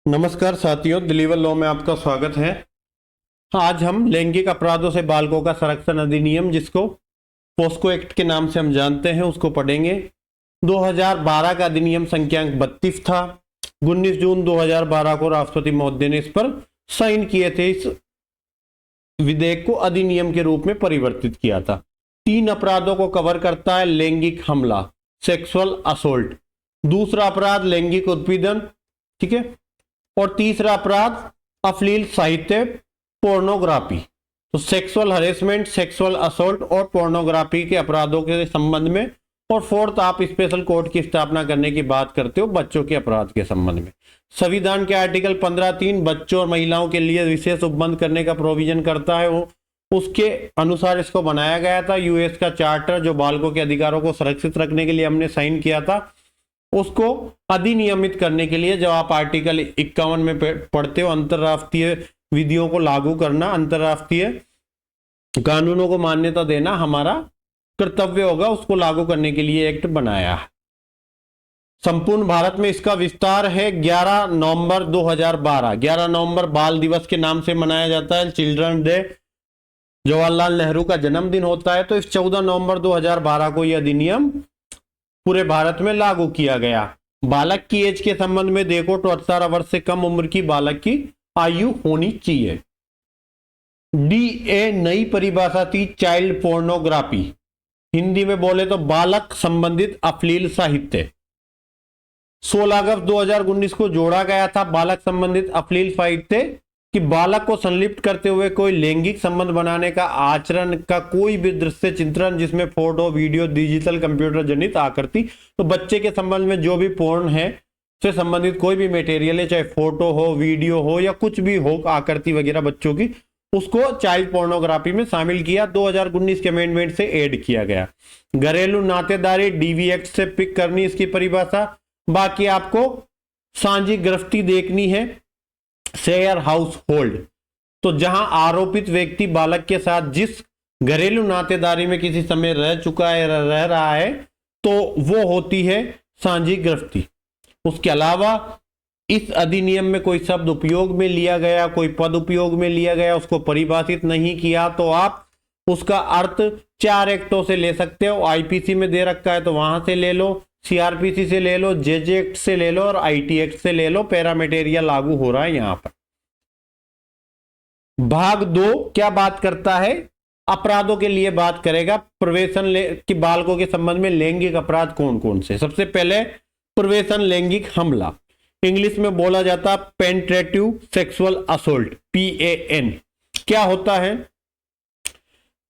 नमस्कार साथियों, दिलीवर लॉ में आपका स्वागत है। आज हम लैंगिक अपराधों से बालकों का संरक्षण अधिनियम, जिसको पोस्को एक्ट के नाम से हम जानते हैं, उसको पढ़ेंगे। 2012 का अधिनियम संख्यांक 32 था। 19 जून 2012 को राष्ट्रपति महोदय ने इस पर साइन किए थे। इस विधेयक को अधिनियम के रूप में परिवर्तित किया था। 3 अपराधों को कवर करता है: लैंगिक हमला, सेक्सुअल असोल्ट, दूसरा अपराध लैंगिक उत्पीड़न, ठीक है, और तीसरा अपराध अश्लील साहित्य, पोर्नोग्राफी। तो सेक्सुअल हरेसमेंट, सेक्सुअल असोल्ट और पोर्नोग्राफी के अपराधों के संबंध में। और फोर्थ, आप स्पेशल कोर्ट की स्थापना करने की बात करते हो बच्चों के अपराध के संबंध में। संविधान के आर्टिकल 15(3) बच्चों और महिलाओं के लिए विशेष उपबंध करने का प्रोविजन करता है। उसके अनुसार इसको बनाया गया था। यूएस का चार्टर, जो बालकों के अधिकारों को सुरक्षित रखने के लिए हमने साइन किया था, उसको अधिनियमित करने के लिए, जब आप आर्टिकल 51 में पढ़ते हो, अंतरराष्ट्रीय विधियों को लागू करना, अंतरराष्ट्रीय कानूनों को मान्यता देना हमारा कर्तव्य होगा, उसको लागू करने के लिए एक्ट बनाया है। संपूर्ण भारत में इसका विस्तार है। 11 नवंबर 2012, 11 नवंबर बाल दिवस के नाम से मनाया जाता है, चिल्ड्रन डे। जवाहरलाल नेहरू का जन्मदिन होता है। तो इस 14 नवंबर 2012 को यह अधिनियम पूरे भारत में लागू किया गया। बालक की एज के संबंध में देखो तो 18 वर्ष से कम उम्र की बालक की आयु होनी चाहिए। डीए नई परिभाषा थी, चाइल्ड पोर्नोग्राफी। हिंदी में बोले तो बालक संबंधित अश्लील साहित्य। 16 अगस्त 2019 को जोड़ा गया था बालक संबंधित अश्लील साहित्य कि बालक को संलिप्त करते हुए कोई लैंगिक संबंध बनाने का आचरण का कोई भी दृश्य चित्रण जिसमें फोटो, वीडियो, डिजिटल, कंप्यूटर जनित आकृति। तो बच्चे के संबंध में जो भी पोर्न है से संबंधित कोई भी मटेरियल है, चाहे फोटो हो, वीडियो हो या कुछ भी हो, आकृति वगैरह बच्चों की, उसको चाइल्ड पोर्नोग्राफी में शामिल किया। 2019 के अमेंडमेंट से ऐड किया गया। घरेलू नातेदारी, डीवी एक्ट से पिक करनी इसकी परिभाषा। बाकी आपको साझी गिरफ्ती देखनी है, शेयर हाउस होल्ड। तो जहां आरोपित व्यक्ति बालक के साथ जिस घरेलू नातेदारी में किसी समय रह चुका है, रह रहा है, तो वो होती है साझी गिरफ्ती। उसके अलावा इस अधिनियम में कोई शब्द उपयोग में लिया गया, कोई पद उपयोग में लिया गया, उसको परिभाषित नहीं किया, तो आप उसका अर्थ 4 एक्टों से ले सकते हो। आईपीसी में दे रखा है तो वहां से ले लो, सीआरपीसी से ले लो, जेजे एक्ट से ले लो और आईटी एक्ट से ले लो। पैरामेटेरियल लागू हो रहा है यहां पर। भाग 2 क्या बात करता है? अपराधों के लिए बात करेगा। प्रवेशन कि बालकों के संबंध में लैंगिक अपराध कौन कौन से। सबसे पहले प्रवेशन लैंगिक हमला, इंग्लिश में बोला जाता पेनिट्रेटिव सेक्सुअल असोल्ट, PAN। क्या होता है?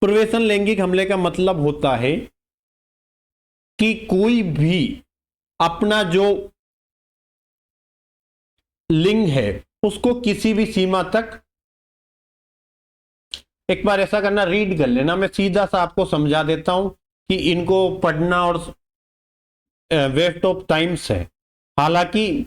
प्रवेशन लैंगिक हमले का मतलब होता है कि कोई भी अपना जो लिंग है उसको किसी भी सीमा तक, एक बार ऐसा करना, रीड कर लेना, मैं सीधा सा आपको समझा देता हूं कि इनको पढ़ना और वेस्ट ऑफ टाइम्स है। हालांकि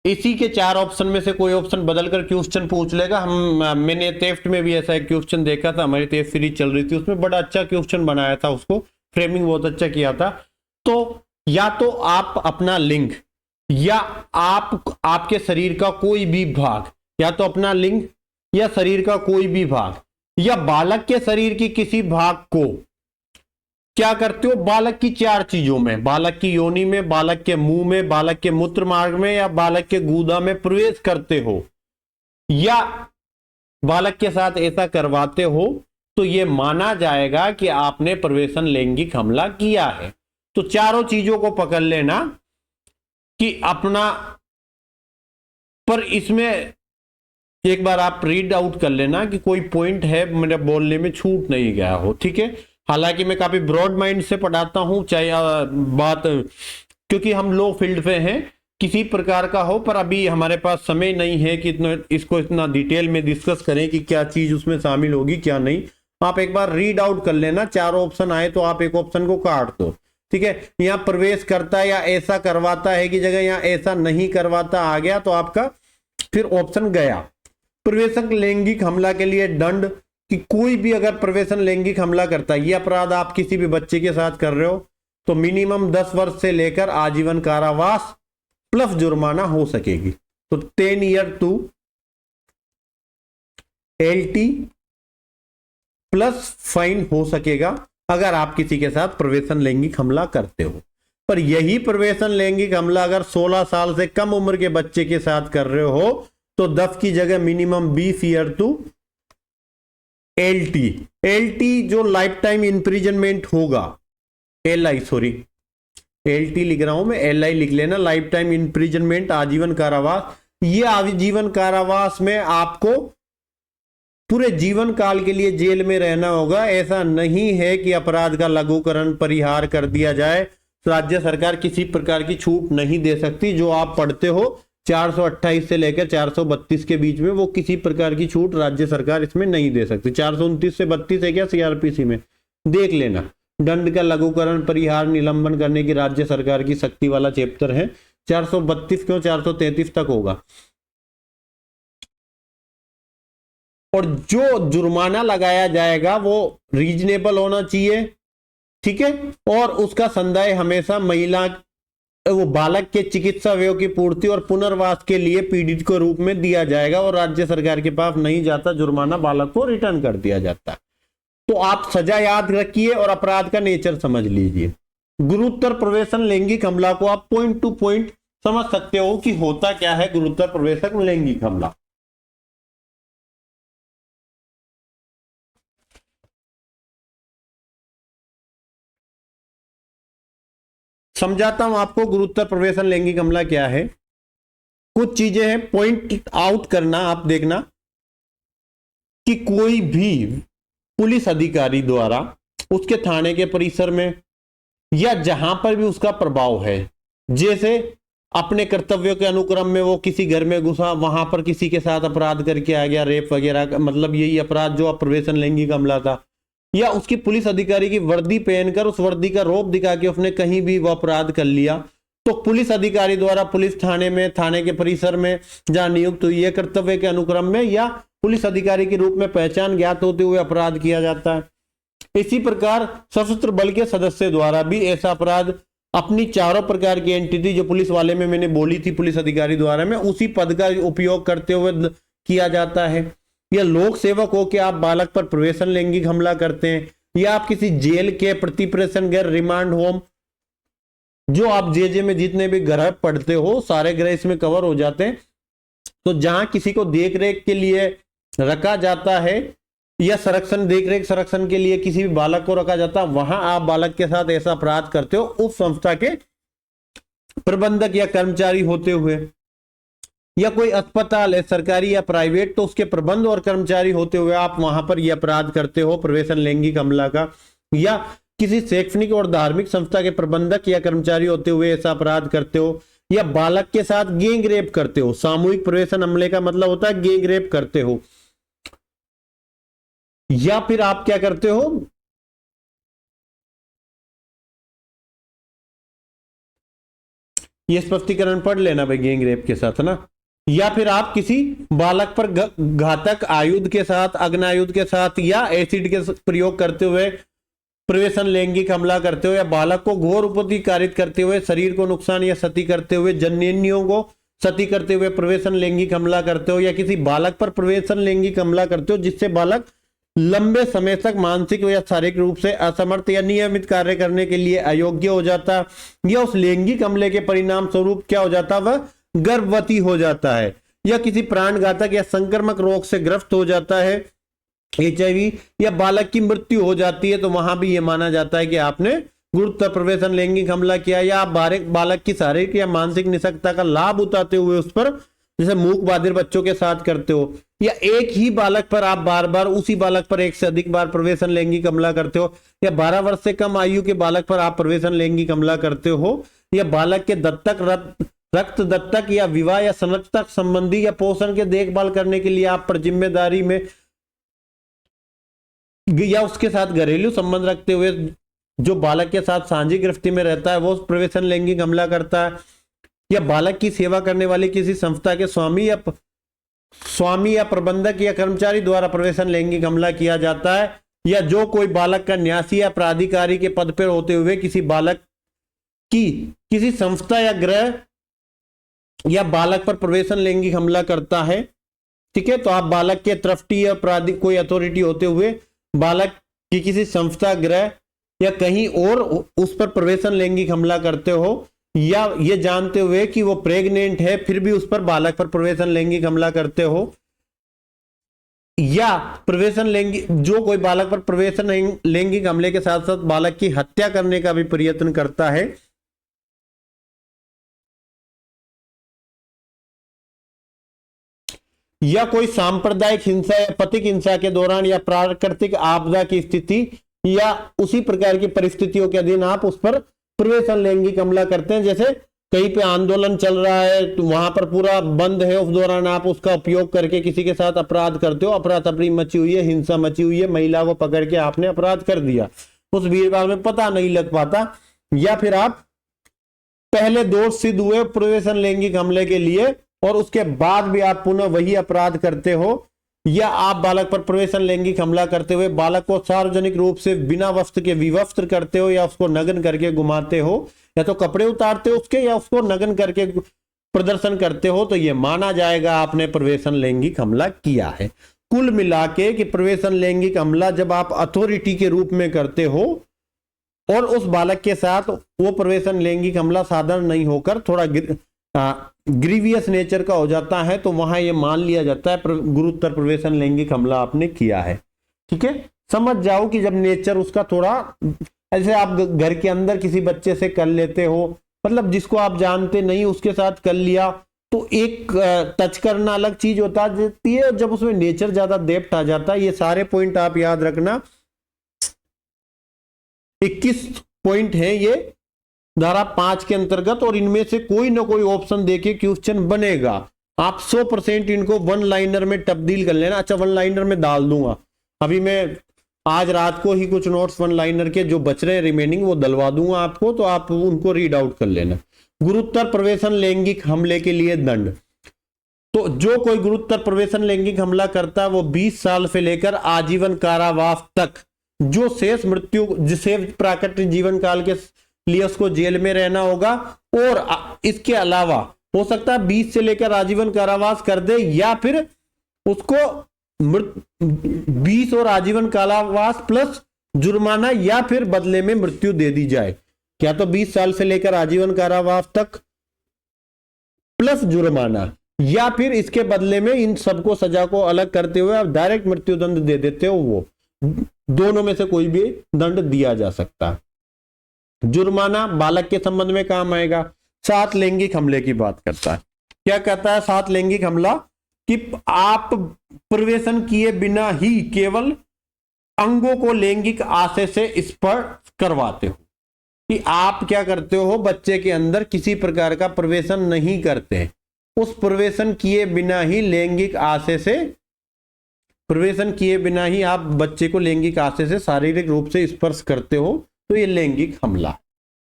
इसी के 4 ऑप्शन में से कोई ऑप्शन बदलकर क्वेश्चन पूछ लेगा। मैंने थेफ्ट में भी ऐसा एक क्वेश्चन देखा था, हमारी थेफ्ट सीरीज चल रही थी, उसमें बड़ा अच्छा क्वेश्चन बनाया था, उसको फ्रेमिंग बहुत अच्छा किया था। तो या तो आप अपना लिंग, या आपके शरीर का कोई भी भाग, या तो अपना लिंग या शरीर का कोई भी भाग, या बालक के शरीर की किसी भाग को क्या करते हो? बालक की 4 चीजों में, बालक की योनि में, बालक के मुंह में, बालक के मूत्र मार्ग में या बालक के गूदा में प्रवेश करते हो, या बालक के साथ ऐसा करवाते हो, तो यह माना जाएगा कि आपने प्रवेशन लैंगिक हमला किया है। तो चारों चीजों को पकड़ लेना कि अपना, पर इसमें एक बार आप रीड आउट कर लेना कि कोई पॉइंट है मेरे बोलने में छूट नहीं गया हो, ठीक है। हालांकि मैं काफी ब्रॉड माइंड से पढ़ाता हूं, चाहे बात, क्योंकि हम लो फील्ड पे हैं, किसी प्रकार का हो, पर अभी हमारे पास समय नहीं है कि इसको इतना डिटेल में डिस्कस करें कि क्या चीज उसमें शामिल होगी क्या नहीं। आप एक बार रीड आउट कर लेना, 4 ऑप्शन आए तो आप एक ऑप्शन को काट दो, ठीक है। यहाँ प्रवेश करता है या ऐसा करवाता है की जगह यहाँ ऐसा नहीं करवाता आ गया, तो आपका फिर ऑप्शन गया। प्रवेशक लैंगिक हमला के लिए दंड, कि कोई भी अगर प्रवेशन लैंगिक हमला करता है, यह अपराध आप किसी भी बच्चे के साथ कर रहे हो, तो मिनिमम 10 वर्ष से लेकर आजीवन कारावास प्लस जुर्माना हो सकेगी। तो 10 year to LT plus fine हो सकेगा अगर आप किसी के साथ प्रवेशन लैंगिक हमला करते हो। पर यही प्रवेशन लैंगिक हमला अगर 16 साल से कम उम्र के बच्चे के साथ कर रहे हो तो 10 की जगह मिनिमम 20 ईयर टू LT जो लाइफ टाइम इंप्रिजनमेंट होगा, LT लिख रहा हूं मैं, LI लिख लेना, लाइफ टाइम इंप्रिजनमेंट, आजीवन कारावास। ये आजीवन कारावास में आपको पूरे जीवन काल के लिए जेल में रहना होगा। ऐसा नहीं है कि अपराध का लघुकरण परिहार कर दिया जाए। राज्य सरकार किसी प्रकार की छूट नहीं दे सकती। जो आप पढ़ते हो 428 से लेकर 432 के बीच में, वो किसी प्रकार की छूट राज्य सरकार इसमें नहीं दे सकती। 429 से 32 है क्या CRPC में, देख लेना। दंड का लघुकरण परिहार निलंबन करने की राज्य सरकार की शक्ति वाला चैप्टर है। 432 क्यों 433 तक होगा। और जो जुर्माना लगाया जाएगा वो रीजनेबल होना चाहिए, ठीक है। और उसका संदाय हमेशा महिला वो बालक के चिकित्सा व्यय की पूर्ति और पुनर्वास के लिए पीड़ित के रूप में दिया जाएगा और राज्य सरकार के पास नहीं जाता, जुर्माना बालक को रिटर्न कर दिया जाता है। तो आप सजा याद रखिए और अपराध का नेचर समझ लीजिए। गुरुतर प्रवेशन लैंगिक हमला को आप पॉइंट टू पॉइंट समझ सकते हो कि होता क्या है गुरुतर प्रवेशन लैंगिक हमला। समझाता हूं आपको गुरुतर प्रवेशन लैंगिक हमला क्या है। कुछ चीजें हैं, पॉइंट आउट करना, आप देखना कि कोई भी पुलिस अधिकारी द्वारा उसके थाने के परिसर में या जहां पर भी उसका प्रभाव है, जैसे अपने कर्तव्यों के अनुक्रम में वो किसी घर में घुसा, वहां पर किसी के साथ अपराध करके आ गया, रेप वगैरह, मतलब यही अपराध जो प्रवेशन लैंगिक हमला था, या उसकी पुलिस अधिकारी की वर्दी पहनकर उस वर्दी का रौब दिखा के उसने कहीं भी वो अपराध कर लिया, तो पुलिस अधिकारी द्वारा पुलिस थाने में, थाने के परिसर में जहां नियुक्त हुई है, कर्तव्य के अनुक्रम में या पुलिस अधिकारी के रूप में पहचान ज्ञात होते हुए अपराध किया जाता है। इसी प्रकार सशस्त्र बल के सदस्य द्वारा भी ऐसा अपराध अपनी चारों प्रकार की एंटिटी जो पुलिस वाले में मैंने बोली थी, पुलिस अधिकारी द्वारा में उसी पद का उपयोग करते हुए किया जाता है। या लोक सेवक हो के आप बालक पर प्रवेशन लैंगिक हमला करते हैं, या आप किसी जेल के प्रतिप्रेषण गृह, रिमांड होम, जो आप जे में जितने भी ग्रह पढ़ते हो सारे ग्रह इसमें कवर हो जाते हैं। तो जहां किसी को देख रेख के लिए रखा जाता है या संरक्षण, देख रेख संरक्षण के लिए किसी भी बालक को रखा जाता है, वहां आप बालक के साथ ऐसा अपराध करते हो उस संस्था के प्रबंधक या कर्मचारी होते हुए, या कोई अस्पताल है सरकारी या प्राइवेट तो उसके प्रबंध और कर्मचारी होते हुए आप वहां पर यह अपराध करते हो प्रवेशन लैंगिक हमला का, या किसी शैक्षणिक और धार्मिक संस्था के प्रबंधक या कर्मचारी होते हुए ऐसा अपराध करते हो, या बालक के साथ गैंग रेप करते हो। सामूहिक प्रवेशन हमले का मतलब होता है गैंग रेप करते हो, या फिर आप क्या करते हो, ये स्पष्टीकरण पढ़ लेना भाई, गैंग रेप के साथ है ना, या फिर आप किसी बालक पर घातक आयुध के साथ, अग्नायुध के साथ या एसिड के प्रयोग करते हुए प्रवेशन लैंगिक हमला करते हो, या बालक को घोर उपद्रव कारित करते हुए, शरीर को नुकसान या क्षति करते हुए, जननेंद्रियों को क्षति करते हुए प्रवेशन लैंगिक हमला करते हो, या किसी बालक पर प्रवेशन लैंगिक हमला करते हो जिससे बालक लंबे समय तक मानसिक या शारीरिक रूप से असमर्थ या नियमित कार्य करने के लिए अयोग्य हो जाता, या उस लैंगिक हमले के परिणाम स्वरूप क्या हो जाता, वह गर्भवती हो जाता है, या किसी प्राणघातक या संक्रमक रोग से ग्रस्त हो जाता है, HIV, या बालक की मृत्यु हो जाती है, तो वहां भी यह माना जाता है कि आपने गुरुतर प्रवेशन लैंगिक हमला किया, या आप बालक की शारीरिक या मानसिक निषक्ता का लाभ उठाते हुए उस पर, जैसे मूक बधिर बच्चों के साथ करते हो, या एक ही बालक पर आप बार बार उसी बालक पर एक से अधिक बार प्रवेशन लैंगिक हमला करते हो, या 12 वर्ष से कम आयु के बालक पर आप प्रवेशन लैंगिक हमला करते हो, या बालक के रक्त दत्तक या विवाह या संरक्षक संबंधी या पोषण के देखभाल करने के लिए आप पर जिम्मेदारी में या उसके साथ घरेलू संबंध रखते हुए जो बालक के साथ साझी गिरफ्ती में रहता है वो प्रवेशन लैंगिक हमला करता है, या बालक की सेवा करने वाली किसी संस्था के स्वामी या प्रबंधक या कर्मचारी द्वारा प्रवेशन लैंगिक हमला किया जाता है, या जो कोई बालक का न्यासी या प्राधिकारी के पद पर होते हुए किसी बालक की किसी संस्था या गृह या बालक पर प्रवेशन लैंगिक हमला करता है, ठीक है, तो आप बालक के ट्रस्टी या अपराधी कोई अथॉरिटी होते हुए बालक की किसी संस्था, गृह या कहीं और उस पर प्रवेशन लैंगिक हमला करते हो, या ये जानते हुए कि वो प्रेग्नेंट है फिर भी उस पर बालक पर प्रवेशन लैंगिक हमला करते हो, या प्रवेशन लैंगिक जो कोई बालक पर प्रवेशन लैंगिक हमले के साथ साथ बालक की हत्या करने का भी प्रयत्न करता है, या कोई सांप्रदायिक हिंसा या पथिक हिंसा के दौरान या प्राकृतिक आपदा की स्थिति या उसी प्रकार की परिस्थितियों के अधीन आप उस पर प्रवेशन लैंगिक हमला करते हैं। जैसे कहीं पे आंदोलन चल रहा है तो वहां पर पूरा बंद है, उस दौरान आप उसका उपयोग करके किसी के साथ अपराध करते हो, अफरा तफरी मची हुई है, हिंसा मची हुई है, महिला को पकड़ के आपने अपराध कर दिया, उस भीड़ में पता नहीं लग पाता, या फिर आप पहले दोष सिद्ध हुए प्रवेशन लैंगिक हमले के लिए और उसके बाद भी आप पुनः वही अपराध करते हो, या आप बालक पर प्रवेशन लैंगिक हमला करते हुए बालक को सार्वजनिक रूप से बिना वस्त्र के विवस्त्र करते हो, या उसको नग्न करके घुमाते हो, या तो कपड़े उतारते हो उसके या उसको नग्न करके प्रदर्शन करते हो, तो यह माना जाएगा आपने प्रवेशन लैंगिक हमला किया है। कुल मिला के कि प्रवेशन लैंगिक हमला जब आप अथॉरिटी के रूप में करते हो और उस बालक के साथ वो प्रवेशन लैंगिक हमला साधारण नहीं होकर थोड़ा ग्रीवियस नेचर का हो जाता है, तो वहां ये मान लिया जाता है गुरुतर प्रवेशन लैंगिक हमला आपने किया है। ठीक है, समझ जाओ कि जब नेचर उसका थोड़ा ऐसे, आप घर के अंदर किसी बच्चे से कर लेते हो, मतलब जिसको आप जानते नहीं उसके साथ कर लिया, तो एक टच करना अलग चीज होता है, जब उसमें नेचर ज्यादा डेप्थ आ जाता है। ये सारे पॉइंट आप याद रखना, 21 पॉइंट है ये धारा 5 के अंतर्गत, और इनमें से कोई ना कोई ऑप्शन देके क्वेश्चन बनेगा। आप 100% इनको वन लाइनर में तब्दील कर लेना। अच्छा, वन लाइनर में डाल दूंगा, अभी मैं आज रात को ही कुछ नोट्स वन लाइनर के जो बच रहे रिमेनिंग वो डलवा दूंगा आपको, तो आप उनको रीड आउट कर लेना। गुरुतर प्रवेशन लैंगिक हमले के लिए दंड, तो जो कोई गुरुतर प्रवेशन लैंगिक हमला करता है वो 20 साल से लेकर आजीवन कारावास तक, जो शेष मृत्यु जिसे प्राकृतिक जीवन काल के लिए उसको जेल में रहना होगा, और इसके अलावा हो सकता है 20 से लेकर आजीवन कारावास कर दे, या फिर उसको 20 और आजीवन कारावास प्लस जुर्माना, या फिर बदले में मृत्यु दे दी जाए। क्या तो 20 साल से लेकर आजीवन कारावास तक प्लस जुर्माना, या फिर इसके बदले में इन सबको सजा को अलग करते हुए आप डायरेक्ट मृत्यु दंड दे देते हो। वो दोनों में से कोई भी दंड दिया जा सकता है। जुर्माना बालक के संबंध में काम आएगा। 7 लैंगिक हमले की बात करता है। क्या कहता है 7 लैंगिक हमला? कि आप प्रवेशन किए बिना ही केवल अंगों को लैंगिक आशय से स्पर्श करवाते हो, कि आप क्या करते हो, बच्चे के अंदर किसी प्रकार का प्रवेशन नहीं करते, उस प्रवेशन किए बिना ही लैंगिक आशय से, प्रवेशन किए बिना ही आप बच्चे को लैंगिक आशय से शारीरिक रूप से स्पर्श करते हो, तो ये लैंगिक हमला।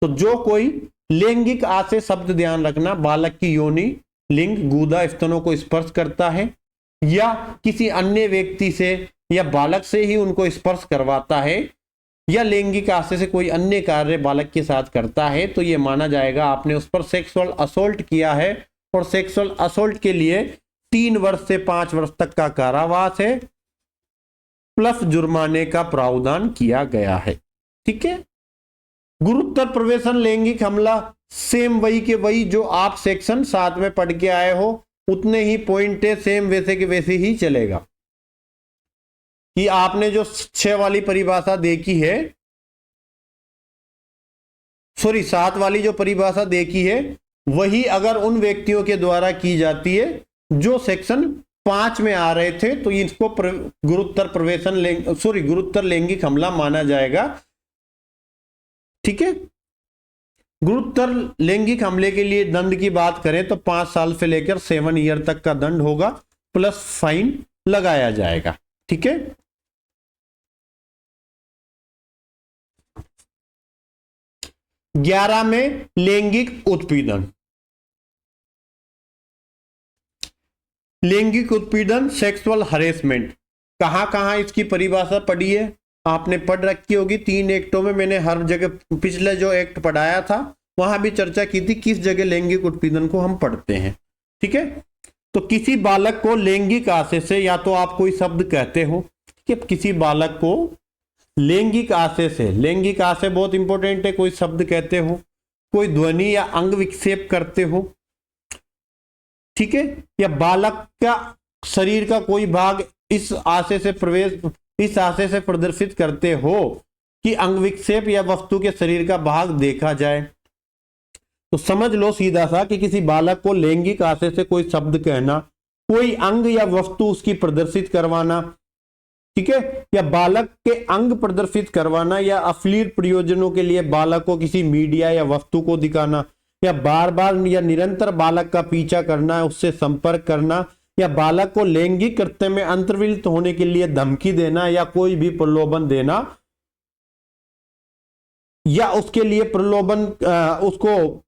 तो जो कोई लैंगिक आशय शब्द ध्यान रखना, बालक की योनि, लिंग, गुदा, स्तनों को स्पर्श करता है, या किसी अन्य व्यक्ति से या बालक से ही उनको स्पर्श करवाता है, या लैंगिक आशय से कोई अन्य कार्य बालक के साथ करता है, तो यह माना जाएगा आपने उस पर सेक्सुअल असोल्ट किया है, और सेक्सुअल असोल्ट के लिए 3 वर्ष से 5 वर्ष तक का कारावास है, प्लस जुर्माने का प्रावधान किया गया है। ठीक है। गुरुतर प्रवेशन लैंगिक हमला सेम वही के वही जो आप सेक्शन 7 में पढ़ के आए हो, उतने ही पॉइंट है, सेम वैसे के वैसे ही चलेगा। कि आपने जो 6 वाली परिभाषा देखी है, सॉरी 7 वाली जो परिभाषा देखी है, वही अगर उन व्यक्तियों के द्वारा की जाती है जो सेक्शन 5 में आ रहे थे, तो इसको गुरुतर प्रवेशन गुरुतर लैंगिक हमला माना जाएगा। ठीक है। गुरुतर लैंगिक हमले के लिए दंड की बात करें तो 5 साल से लेकर 7 ईयर तक का दंड होगा, प्लस फाइन लगाया जाएगा। ठीक है। ग्यारह में लैंगिक उत्पीड़न। लैंगिक उत्पीड़न, सेक्सुअल हरेसमेंट, कहां कहां इसकी परिभाषा पढ़ी है आपने पढ़ रखी होगी। 3 एक्टों में मैंने हर जगह पिछले जो एक्ट पढ़ाया था वहां भी चर्चा की थी किस जगह लैंगिक उत्पीड़न को हम पढ़ते हैं। ठीक है। तो किसी बालक को लैंगिक आशय से, या तो आप कोई शब्द कहते हो, ठीक है, किसी बालक को लैंगिक आशय से, लैंगिक आशय बहुत इंपॉर्टेंट है, कोई शब्द कहते हो, कोई ध्वनि या अंग विक्षेप करते हो, ठीक है, या बालक का शरीर का कोई भाग इस आशय से प्रदर्शित करते हो कि अंग विक्षेप या वस्तु के शरीर का भाग देखा जाए। तो समझ लो सीधा सा कि किसी बालक को लैंगिक आशय से कोई शब्द कहना, कोई अंग या वस्तु उसकी प्रदर्शित करवाना, ठीक है, या बालक के अंग प्रदर्शित करवाना, या अश्लील प्रयोजनों के लिए बालक को किसी मीडिया या वस्तु को दिखाना, या बार बार या निरंतर बालक का पीछा करना, उससे संपर्क करना, या बालक को लैंगिक कृत्य में अंतर्वलित होने के लिए धमकी देना या कोई भी प्रलोभन देना, या उसके लिए प्रलोभन उसको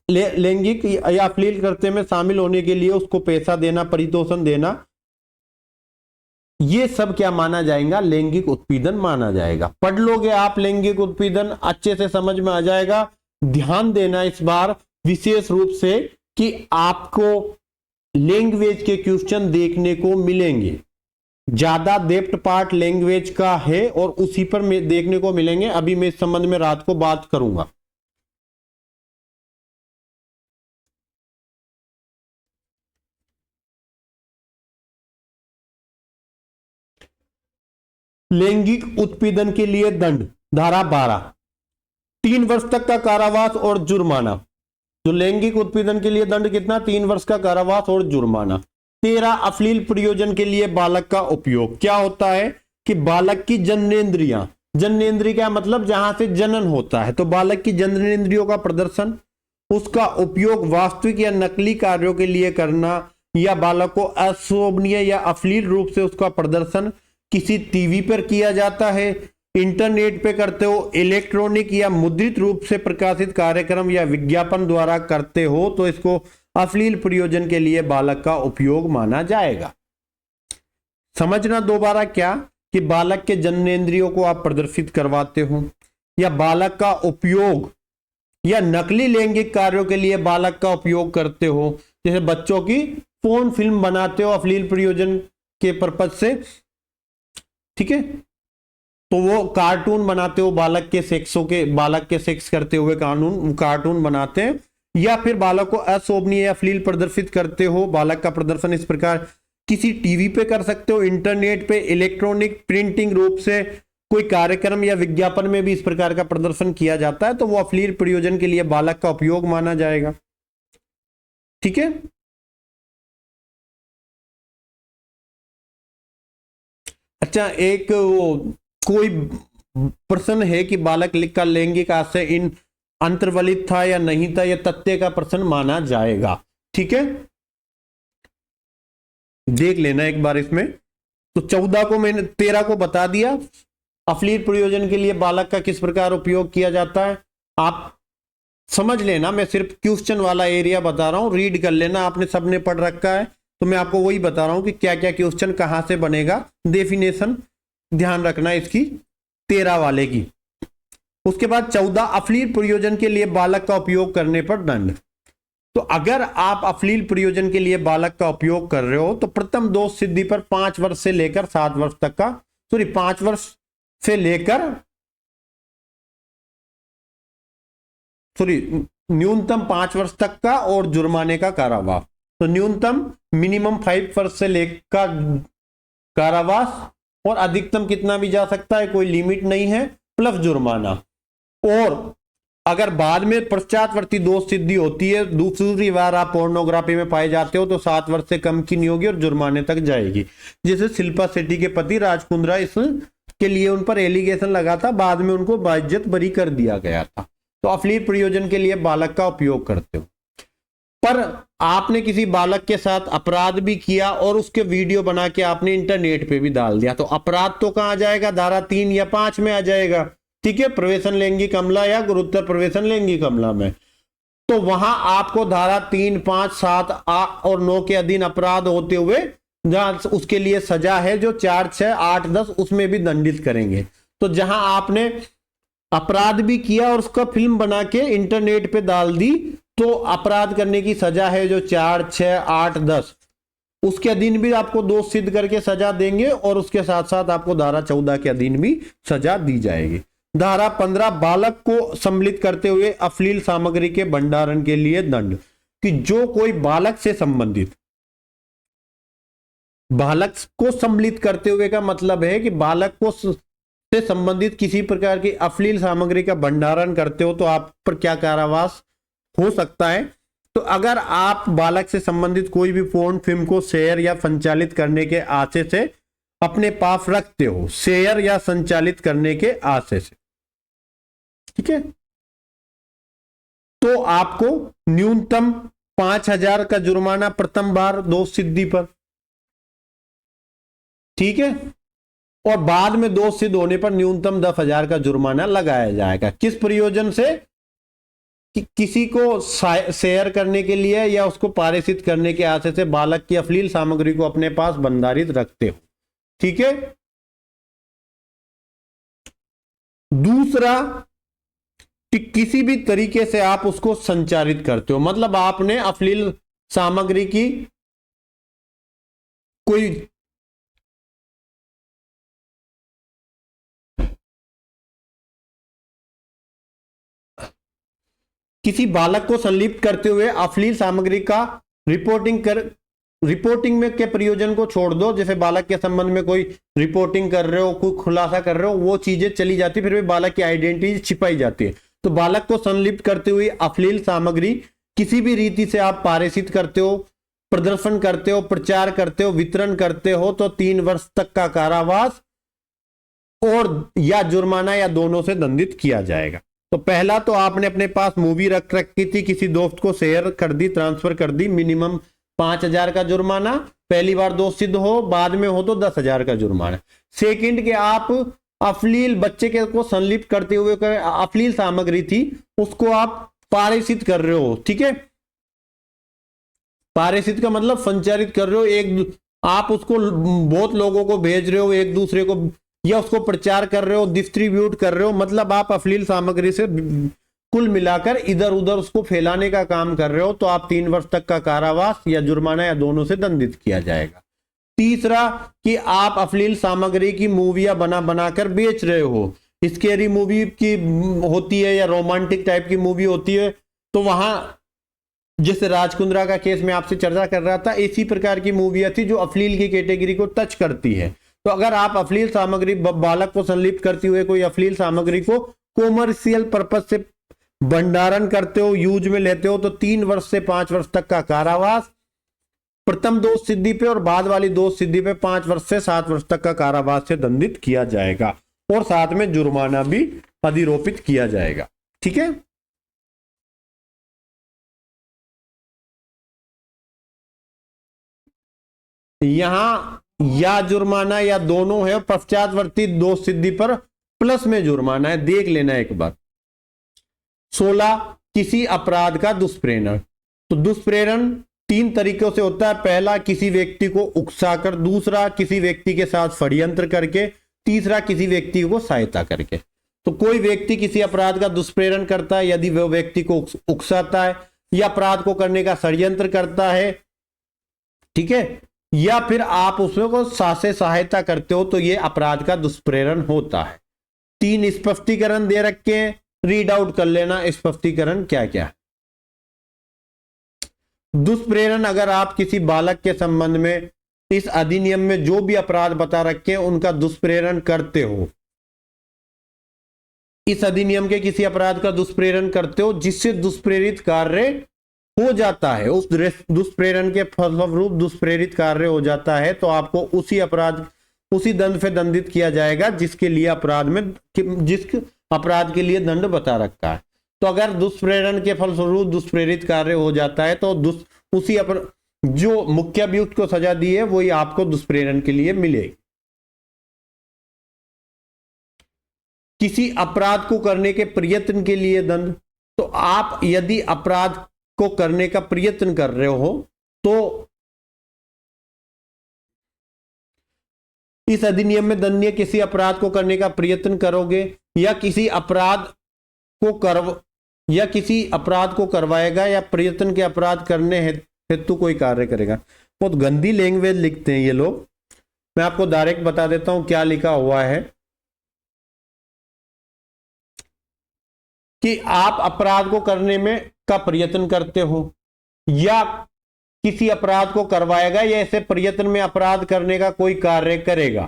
लैंगिक या अश्लील कृत्य में शामिल होने के लिए उसको पैसा देना, परितोषण देना, ये सब क्या माना जाएगा? लैंगिक उत्पीड़न माना जाएगा। पढ़ लोगे आप लैंगिक उत्पीड़न, अच्छे से समझ में आ जाएगा। ध्यान देना इस बार विशेष रूप से कि आपको लैंग्वेज के क्वेश्चन देखने को मिलेंगे, ज्यादा डेप्थ पार्ट लैंग्वेज का है और उसी पर देखने को मिलेंगे। अभी मैं इस संबंध में रात को बात करूंगा। लैंगिक उत्पीड़न के लिए दंड, धारा 12, 3 वर्ष तक का कारावास और जुर्माना। तो लैंगिक उत्पीड़न के लिए दंड कितना? 3 वर्ष का कारावास और जुर्माना। 13, अश्लील प्रयोजन के लिए बालक का उपयोग। क्या होता है कि बालक की जननेंद्रियां, जननेंद्रिय क्या मतलब? जहां से जनन होता है, तो बालक की जननेंद्रियों का प्रदर्शन, उसका उपयोग वास्तविक या नकली कार्यों के लिए करना, या बालक को अशोभनीय या अश्लील रूप से उसका प्रदर्शन किसी टीवी पर किया जाता है, इंटरनेट पे करते हो, इलेक्ट्रॉनिक या मुद्रित रूप से प्रकाशित कार्यक्रम या विज्ञापन द्वारा करते हो, तो इसको अश्लील प्रयोजन के लिए बालक का उपयोग माना जाएगा। समझना दोबारा क्या कि बालक के जननेंद्रियों को आप प्रदर्शित करवाते हो, या बालक का उपयोग या नकली लैंगिक कार्यों के लिए बालक का उपयोग करते हो, जैसे बच्चों की फोन फिल्म बनाते हो अश्लील प्रयोजन के पर्पज से, ठीक है, तो वो कार्टून बनाते हो बालक के सेक्स करते हुए कार्टून बनाते हैं, या फिर बालक को अशोभनीय या अश्लील प्रदर्शित करते हो। बालक का प्रदर्शन इस प्रकार किसी टीवी पे कर सकते हो, इंटरनेट पे, इलेक्ट्रॉनिक प्रिंटिंग रूप से कोई कार्यक्रम या विज्ञापन में भी इस प्रकार का प्रदर्शन किया जाता है, तो वो अश्लील प्रयोजन के लिए बालक का उपयोग माना जाएगा। ठीक है, अच्छा, एक वो कोई प्रश्न है कि बालक का लैंगिक आशय इन अंतर्वलित था या नहीं था, यह तथ्य का प्रश्न माना जाएगा। ठीक है, देख लेना एक बार इसमें। तो 14 को मैंने 13 को बता दिया, अश्लील प्रयोजन के लिए बालक का किस प्रकार उपयोग किया जाता है। आप समझ लेना, मैं सिर्फ क्वेश्चन वाला एरिया बता रहा हूं, रीड कर लेना, आपने सबने पढ़ रखा है, तो मैं आपको वही बता रहा हूं कि क्या क्या क्वेश्चन कहां से बनेगा, डेफिनेशन ध्यान रखना इसकी 13 वाले की। उसके बाद 14, अश्लील प्रयोजन के लिए बालक का उपयोग करने पर दंड। तो अगर आप अश्लील प्रयोजन के लिए बालक का उपयोग कर रहे हो तो प्रथम दोष सिद्धि पर 5 वर्ष से लेकर 7 वर्ष तक का, 5 वर्ष से लेकर न्यूनतम 5 वर्ष तक का और जुर्माने का कारावास। तो न्यूनतम मिनिमम 5 वर्ष से लेकर कारावास और अधिकतम कितना भी जा सकता है, कोई लिमिट नहीं है, प्लस जुर्माना। और अगर बाद में पश्चातवर्ती दोष सिद्धि होती है, दूसरी बार आप पोर्नोग्राफी में पाए जाते हो, तो 7 वर्ष से कम की नहीं होगी और जुर्माने तक जाएगी। जैसे शिल्पा शेट्टी के पति राज कुंद्रा, इसके लिए उन पर एलिगेशन लगा था, बाद में उनको बाइज्जत बरी कर दिया गया था। तो अश्लील प्रयोजन के लिए बालक का उपयोग करते हो। पर आपने किसी बालक के साथ अपराध भी किया और उसके वीडियो बना के आपने इंटरनेट पे भी डाल दिया, तो अपराध तो कहां आ जाएगा? धारा 3 या 5 में आ जाएगा। ठीक है, प्रवेशन लैंगिक हमला या गुरुतर प्रवेशन लैंगिक हमला में। तो वहां आपको धारा 3, 5, 7 और 9 के अधीन अपराध होते हुए जहां उसके लिए सजा है जो 4, 6, 8, 10 उसमें भी दंडित करेंगे। तो जहां आपने अपराध भी किया और उसका फिल्म बना के इंटरनेट पे डाल दी, तो अपराध करने की सजा है जो 4, 6, 8, 10, उसके अधीन भी आपको दोष सिद्ध करके सजा देंगे और उसके साथ साथ आपको धारा 14 के अधीन भी सजा दी जाएगी। धारा 15 बालक को सम्मिलित करते हुए अश्लील सामग्री के भंडारण के लिए दंड, कि जो कोई बालक से संबंधित, बालक को सम्मिलित करते हुए का मतलब है कि बालक को से संबंधित किसी प्रकार की अश्लील सामग्री का भंडारण करते हो तो आप पर क्या कारावास हो सकता है। तो अगर आप बालक से संबंधित कोई भी फोन फिल्म को शेयर या संचालित करने के आशय से अपने पास रखते हो, शेयर या संचालित करने के आशय से, ठीक है, तो आपको न्यूनतम 5,000 का जुर्माना प्रथम बार दोष सिद्धि पर, ठीक है, और बाद में दोष सिद्ध होने पर न्यूनतम 10,000 का जुर्माना लगाया जाएगा। किस प्रयोजन से? किसी को शेयर करने के लिए या उसको पारित करने के आशय से बालक की अश्लील सामग्री को अपने पास भंडारित रखते हो, ठीक है। दूसरा कि किसी भी तरीके से आप उसको संचारित करते हो, मतलब आपने अश्लील सामग्री की कोई किसी बालक को संलिप्त करते हुए अश्लील सामग्री का रिपोर्टिंग में के प्रयोजन को छोड़ दो, जैसे बालक के संबंध में कोई रिपोर्टिंग कर रहे हो, कोई खुलासा कर रहे हो, वो चीजें चली जाती, फिर भी बालक की आइडेंटिटी छिपाई जाती है। तो बालक को संलिप्त करते हुए अश्लील सामग्री किसी भी रीति से आप पारित करते हो, प्रदर्शन करते हो, प्रचार करते हो, वितरण करते हो तो 3 वर्ष तक का कारावास और या जुर्माना या दोनों से दंडित किया जाएगा। तो पहला तो आपने अपने पास मूवी रख रखी थी, किसी दोस्त को शेयर कर दी, ट्रांसफर कर दी, मिनिमम 5,000 का जुर्माना, पहली बार दोष सिद्ध हो, बाद में हो तो 10,000 का जुर्माना। सेकंड के आप अश्लील बच्चे के को संलिप्त करते हुए अश्लील सामग्री थी उसको आप पारित कर रहे हो, ठीक है, पारित का मतलब संचारित कर रहे हो, एक आप उसको बहुत लोगों को भेज रहे हो एक दूसरे को, या उसको प्रचार कर रहे हो, डिस्ट्रीब्यूट कर रहे हो, मतलब आप अश्लील सामग्री से कुल मिलाकर इधर उधर उसको फैलाने का काम कर रहे हो तो आप 3 वर्ष तक का कारावास या जुर्माना या दोनों से दंडित किया जाएगा। तीसरा कि आप अश्लील सामग्री की मूवियां बना बनाकर बेच रहे हो, स्केरी मूवी की होती है या रोमांटिक टाइप की मूवी होती है, तो वहां जैसे राजकुंद्रा का केस में आपसे चर्चा कर रहा था, इसी प्रकार की मूवियां थी जो अश्लील की कैटेगरी को टच करती है। तो अगर आप अश्लील सामग्री बालक को संलिप्त करते हुए कोई अश्लील सामग्री को कॉमर्शियल पर्पज से भंडारण करते हो, यूज में लेते हो, तो 3 वर्ष से 5 वर्ष तक का कारावास प्रथम दोष सिद्धि पे और बाद वाली दोष सिद्धि पे 5 वर्ष से 7 वर्ष तक का कारावास से दंडित किया जाएगा और साथ में जुर्माना भी अधिरोपित किया जाएगा, ठीक है। यहां या जुर्माना या दोनों है, पश्चातवर्ती दोष सिद्धि पर प्लस में जुर्माना है, देख लेना एक बार। 16 किसी अपराध का दुष्प्रेरण। तो दुष्प्रेरण 3 तरीकों से होता है, पहला किसी व्यक्ति को उकसाकर, दूसरा किसी व्यक्ति के साथ षड्यंत्र करके, तीसरा किसी व्यक्ति को सहायता करके। तो कोई व्यक्ति किसी अपराध का दुष्प्रेरण करता है, यदि वह व्यक्ति को उकसाता है या अपराध को करने का षड्यंत्र करता है, ठीक है, या फिर आप उसमें को सहायता करते हो, तो यह अपराध का दुष्प्रेरण होता है। 3 स्पष्टीकरण दे रखे हैं, रीड आउट कर लेना स्पष्टीकरण क्या क्या है। दुष्प्रेरण, अगर आप किसी बालक के संबंध में इस अधिनियम में जो भी अपराध बता रखे हैं उनका दुष्प्रेरण करते हो, इस अधिनियम के किसी अपराध का दुष्प्रेरण करते हो जिससे दुष्प्रेरित कार्य हो जाता है, उस दुष्प्रेरण के फलस्वरूप दुष्प्रेरित कार्य हो जाता है, तो आपको उसी दंड से दंडित किया जाएगा जिसके लिए जिस अपराध के लिए दंड बता रखा है। तो अगर दुष्प्रेरण के फलस्वरूप दुष्प्रेरित कार्य हो जाता है तो जो मुख्य अभियुक्त को सजा दी है वही आपको दुष्प्रेरण के लिए मिलेगी। किसी अपराध को करने के प्रयत्न के लिए दंड, तो आप यदि अपराध को करने का प्रयत्न कर रहे हो तो इस अधिनियम में दंडनीय किसी अपराध को करने का प्रयत्न करोगे या किसी अपराध को या किसी अपराध को करवाएगा या प्रयत्न के अपराध करने हेतु कोई कार्य करेगा। बहुत गंदी लैंग्वेज लिखते हैं ये लोग। मैं आपको डायरेक्ट बता देता हूं क्या लिखा हुआ है कि आप अपराध को करने में का प्रयत्न करते हो या किसी अपराध को करवाएगा या ऐसे प्रयत्न में अपराध करने का कोई कार्य करेगा,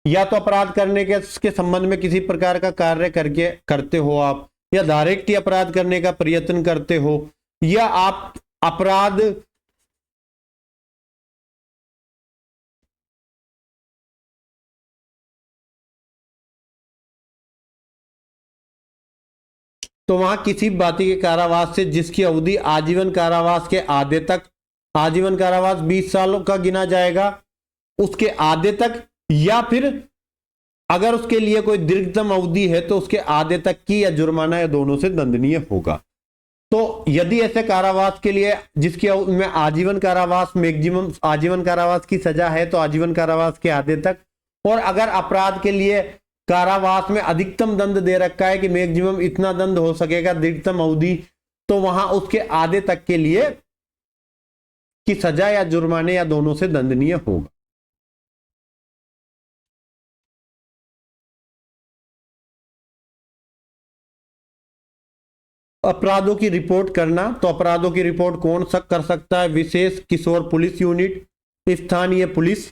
या तो अपराध करने के संबंध में किसी प्रकार का कार्य करते हो आप, या डायरेक्ट ही अपराध करने का प्रयत्न करते हो, या आप अपराध तो वहां किसी बाती के कारावास से जिसकी अवधि आजीवन कारावास के आधे तक, आजीवन कारावास 20 सालों का गिना जाएगा, उसके आधे तक, या फिर अगर उसके लिए कोई दीर्घतम अवधि है तो उसके आधे तक की, या जुर्माना, या दोनों से दंडनीय होगा। तो यदि ऐसे कारावास के लिए जिसकी में आजीवन कारावास, मैक्सिमम आजीवन कारावास की सजा है तो आजीवन कारावास के आधे तक, और अगर अपराध के लिए कारावास में अधिकतम दंड दे रखा है कि मैक्सिमम इतना दंड हो सकेगा दीर्घतम अवधि, तो वहां उसके आधे तक के लिए की सजा या जुर्माने या दोनों से दंडनीय होगा। अपराधों की रिपोर्ट करना, तो अपराधों की रिपोर्ट कौन कर सकता है? विशेष किशोर पुलिस यूनिट, स्थानीय पुलिस,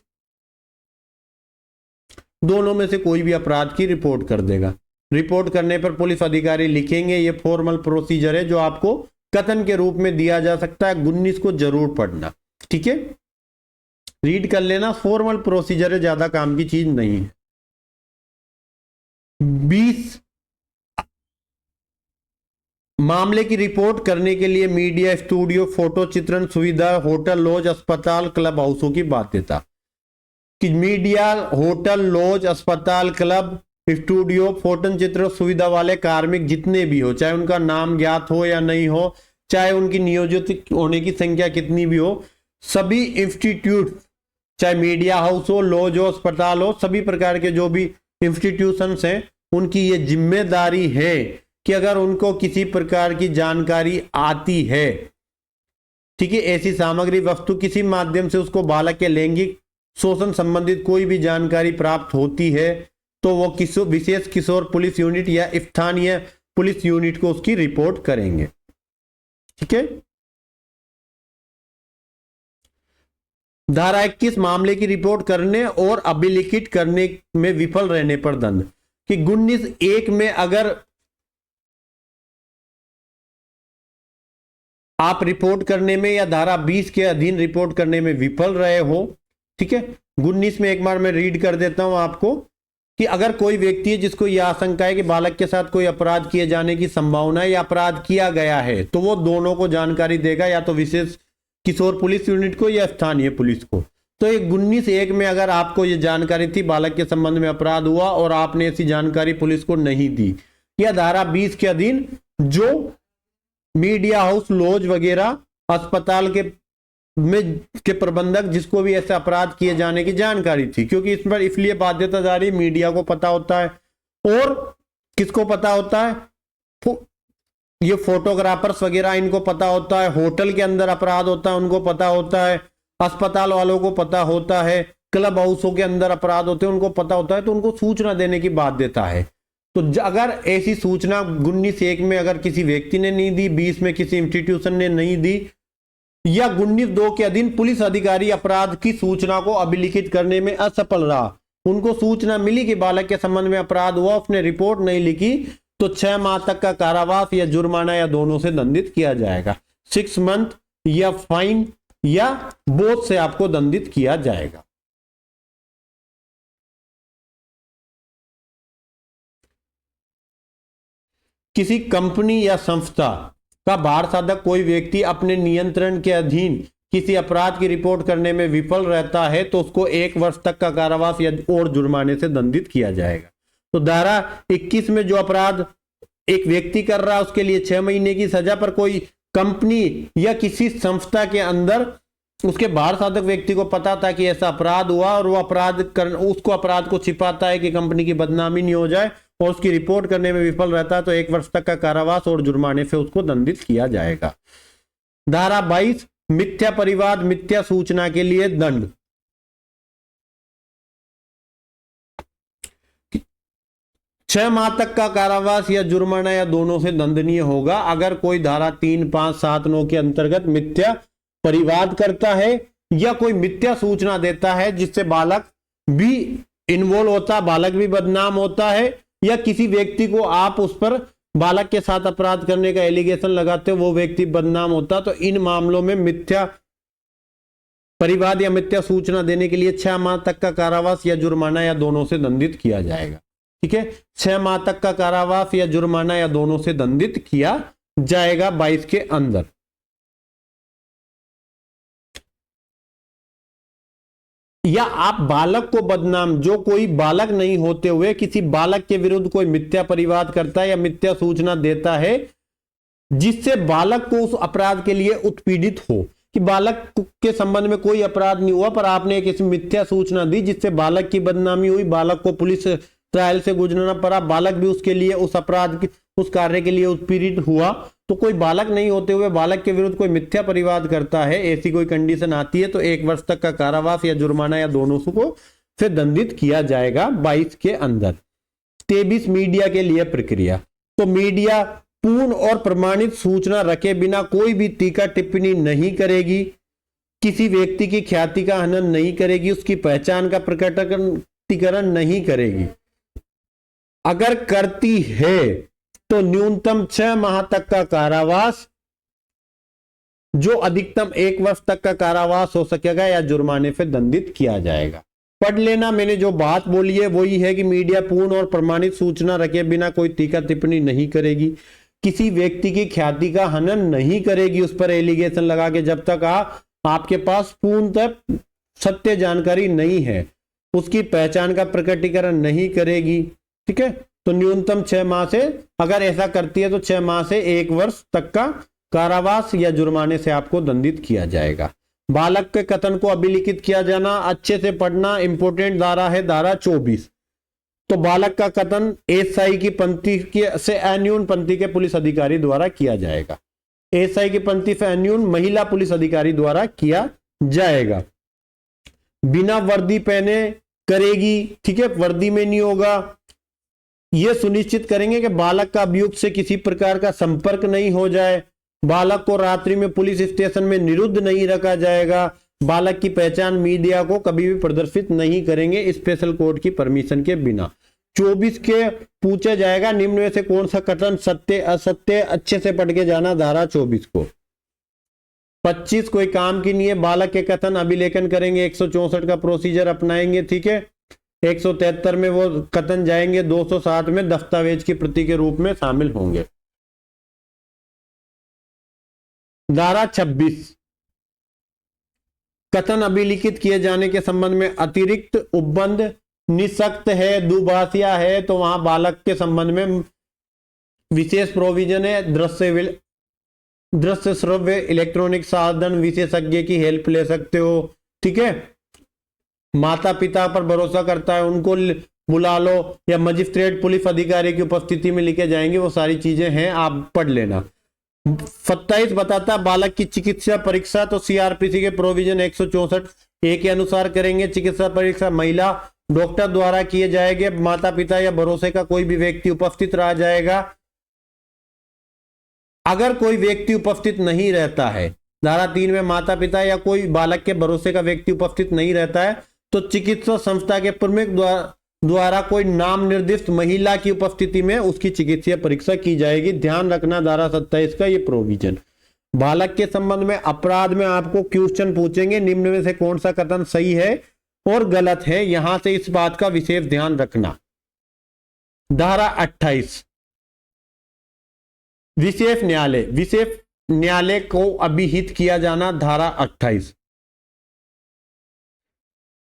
दोनों में से कोई भी अपराध की रिपोर्ट कर देगा। रिपोर्ट करने पर पुलिस अधिकारी लिखेंगे, ये फॉर्मल प्रोसीजर है जो आपको कथन के रूप में दिया जा सकता है। 19 को जरूर पढ़ना, ठीक है, रीड कर लेना, फॉर्मल प्रोसीजर है, ज्यादा काम की चीज नहीं है। 20 मामले की रिपोर्ट करने के लिए मीडिया, स्टूडियो, फोटो चित्रण सुविधा, होटल, लॉज, अस्पताल, क्लब हाउसों की बाध्यता। कि मीडिया, होटल, लॉज, अस्पताल, क्लब, स्टूडियो, फोटो चित्र सुविधा वाले कार्मिक जितने भी हो, चाहे उनका नाम ज्ञात हो या नहीं हो, चाहे उनकी नियोजित होने की संख्या कितनी भी हो, सभी इंस्टीट्यूट, चाहे मीडिया हाउस हो, लॉज हो, अस्पताल हो, सभी प्रकार के जो भी इंस्टीट्यूशंस हैं, उनकी ये जिम्मेदारी है कि अगर उनको किसी प्रकार की जानकारी आती है, ठीक है, ऐसी सामग्री, वस्तु, किसी माध्यम से उसको बालक के लैंगिक शोषण संबंधित कोई भी जानकारी प्राप्त होती है, तो वो विशेष किशोर पुलिस यूनिट या स्थानीय पुलिस यूनिट को उसकी रिपोर्ट करेंगे, ठीक है। धारा 21 मामले की रिपोर्ट करने और अभिलिखित करने में विफल रहने पर दंड। कि 19(1) में अगर आप रिपोर्ट करने में या धारा 20 के अधीन रिपोर्ट करने में विफल रहे हो, ठीक है, 19 में एक बार मैं रीड कर देता हूं आपको कि अगर कोई व्यक्ति है जिसको यह आशंका है कि बालक के साथ कोई अपराध किए जाने की संभावना है या अपराध किया गया है, तो वो दोनों को जानकारी देगा, या तो विशेष किशोर पुलिस यूनिट को या स्थानीय पुलिस को। तो ये 19(1) में अगर आपको ये जानकारी थी बालक के संबंध में अपराध हुआ और आपने ऐसी जानकारी पुलिस को नहीं दी, या धारा 20 के अधीन जो मीडिया हाउस, लॉज वगैरह, अस्पताल के प्रबंधक, जिसको भी ऐसे अपराध किए जाने की जानकारी थी, क्योंकि इस पर इसलिए बाध्यता जारी मीडिया को पता होता है और किसको पता होता है, ये फोटोग्राफर्स वगैरह, इनको पता होता है, होटल के अंदर अपराध होता है उनको पता होता है, अस्पताल वालों को पता होता है, क्लब हाउसों के अंदर अपराध होते हैं उनको पता होता है, तो उनको सूचना देने की बाध्यता है। तो अगर ऐसी सूचना 19(1) में अगर किसी व्यक्ति ने नहीं दी, 20 में किसी इंस्टीट्यूशन ने नहीं दी, या 19(2) के अधीन पुलिस अधिकारी अपराध की सूचना को अभिलिखित करने में असफल रहा, उनको सूचना मिली कि बालक के संबंध में अपराध हुआ, उसने रिपोर्ट नहीं लिखी, तो 6 माह तक का कारावास या जुर्माना या दोनों से दंडित किया जाएगा। 6 मंथ या फाइन या बोथ से आपको दंडित किया जाएगा। किसी कंपनी या संस्था का भार साधक कोई व्यक्ति अपने नियंत्रण के अधीन किसी अपराध की रिपोर्ट करने में विफल रहता है, तो उसको 1 वर्ष तक का कारावास या और जुर्माने से दंडित किया जाएगा। तो धारा 21 में जो अपराध एक व्यक्ति कर रहा है उसके लिए 6 महीने की सजा, पर कोई कंपनी या किसी संस्था के अंदर उसके भार साधक व्यक्ति को पता था कि ऐसा अपराध हुआ और वो उसको अपराध को छिपाता है कि कंपनी की बदनामी नहीं हो जाए, और उसकी रिपोर्ट करने में विफल रहता है तो 1 वर्ष तक का कारावास और जुर्माने से उसको दंडित किया जाएगा। धारा 22 मिथ्या परिवाद मिथ्या सूचना के लिए दंड। 6 माह तक का कारावास या जुर्माना या दोनों से दंडनीय होगा अगर कोई धारा 3, 5, 7, 9 के अंतर्गत मिथ्या परिवाद करता है या कोई मिथ्या सूचना देता है जिससे बालक भी इन्वॉल्व होता, बालक भी बदनाम होता है, या किसी व्यक्ति को आप उस पर बालक के साथ अपराध करने का एलिगेशन लगाते हो, वो व्यक्ति बदनाम होता, तो इन मामलों में मिथ्या परिवाद या मिथ्या सूचना देने के लिए 6 माह तक का कारावास या जुर्माना या दोनों से दंडित किया जाएगा। ठीक है, 6 माह तक का कारावास या जुर्माना या दोनों से दंडित किया जाएगा 22 के अंदर। या आप बालक को बदनाम, जो कोई बालक नहीं होते हुए किसी बालक के विरुद्ध कोई मिथ्या परिवाद करता है या मिथ्या सूचना देता है जिससे बालक को उस अपराध के लिए उत्पीड़ित हो, कि बालक के संबंध में कोई अपराध नहीं हुआ पर आपने एक ऐसी मिथ्या सूचना दी जिससे बालक की बदनामी हुई, बालक को पुलिस ट्रायल से गुजरना पड़ा, बालक भी उसके लिए उस अपराध उस कार्य के लिए उत्पीड़ित हुआ, तो कोई बालक नहीं होते हुए बालक के विरुद्ध कोई मिथ्या परिवाद करता है, ऐसी कोई कंडीशन आती है तो 1 वर्ष तक का कारावास या जुर्माना या दोनों को से दंडित किया जाएगा 22 के अंदर। 23 मीडिया के लिए प्रक्रिया। तो मीडिया पूर्ण और प्रमाणित सूचना रखे बिना कोई भी टीका टिप्पणी नहीं करेगी, किसी व्यक्ति की ख्याति का हनन नहीं करेगी, उसकी पहचान का प्रकटीकरण नहीं करेगी। अगर करती है तो न्यूनतम 6 माह तक का कारावास, जो अधिकतम 1 वर्ष तक का कारावास हो सकेगा या जुर्माने से दंडित किया जाएगा। पढ़ लेना, मैंने जो बात बोली है वही है कि मीडिया पूर्ण और प्रमाणित सूचना रखे बिना कोई टीका टिप्पणी नहीं करेगी, किसी व्यक्ति की ख्याति का हनन नहीं करेगी, उस पर एलिगेशन लगा के जब तक आपके पास पूर्णतः सत्य जानकारी नहीं है, उसकी पहचान का प्रकटीकरण नहीं करेगी। ठीक है, तो न्यूनतम 6 माह से, अगर ऐसा करती है तो 6 माह से 1 वर्ष तक का कारावास या जुर्माने से आपको दंडित किया जाएगा। बालक के कथन को अभिलिखित किया जाना, अच्छे से पढ़ना, इंपोर्टेंट धारा है धारा 24। तो बालक का कथन एसआई की पंक्ति से अन्यून पंक्ति के पुलिस अधिकारी द्वारा किया जाएगा। एसआई की पंक्ति से अन्यून महिला पुलिस अधिकारी द्वारा किया जाएगा। बिना वर्दी पहने करेगी, ठीक है, वर्दी में नहीं होगा। यह सुनिश्चित करेंगे कि बालक का अभियुक्त से किसी प्रकार का संपर्क नहीं हो जाए, बालक को रात्रि में पुलिस स्टेशन में निरुद्ध नहीं रखा जाएगा, बालक की पहचान मीडिया को कभी भी प्रदर्शित नहीं करेंगे स्पेशल कोर्ट की परमिशन के बिना। 24 के पूछा जाएगा निम्न में से कौन सा कथन सत्य असत्य, अच्छे से पढ़ के जाना धारा 24 को। 25 कोई काम की नहीं है, बालक के कथन अभिलेखन करेंगे, 164 का प्रोसीजर अपनाएंगे। ठीक है, 173 में वो कथन जाएंगे, 207 में दस्तावेज की प्रति के रूप में शामिल होंगे। धारा 26 कथन अभिलिखित किए जाने के संबंध में अतिरिक्त उपबंध निःशक्त है, दुभाषिया है, तो वहां बालक के संबंध में विशेष प्रोविजन है। दृश्य श्रव्य इलेक्ट्रॉनिक साधन विशेषज्ञ की हेल्प ले सकते हो। ठीक है, माता पिता पर भरोसा करता है उनको बुला लो, या मजिस्ट्रेट पुलिस अधिकारी की उपस्थिति में लिखे जाएंगे, वो सारी चीजें हैं, आप पढ़ लेना। 27 बताता बालक की चिकित्सा परीक्षा, तो सीआरपीसी के प्रोविजन 164 ए के अनुसार करेंगे। चिकित्सा परीक्षा महिला डॉक्टर द्वारा किए जाएंगे, माता पिता या भरोसे का कोई भी व्यक्ति उपस्थित रह जाएगा। अगर कोई व्यक्ति उपस्थित नहीं रहता है, धारा 3 में माता पिता या कोई बालक के भरोसे का व्यक्ति उपस्थित नहीं रहता है, तो चिकित्सा संस्था के प्रमुख द्वारा कोई नाम निर्दिष्ट महिला की उपस्थिति में उसकी चिकित्सीय परीक्षा की जाएगी। ध्यान रखना धारा 27 का ये प्रोविजन। बालक के संबंध में अपराध में आपको क्वेश्चन पूछेंगे, निम्न में से कौन सा कथन सही है और गलत है, यहां से इस बात का विशेष ध्यान रखना। धारा 28 विशेष न्यायालय को अभिहित किया जाना, धारा 28।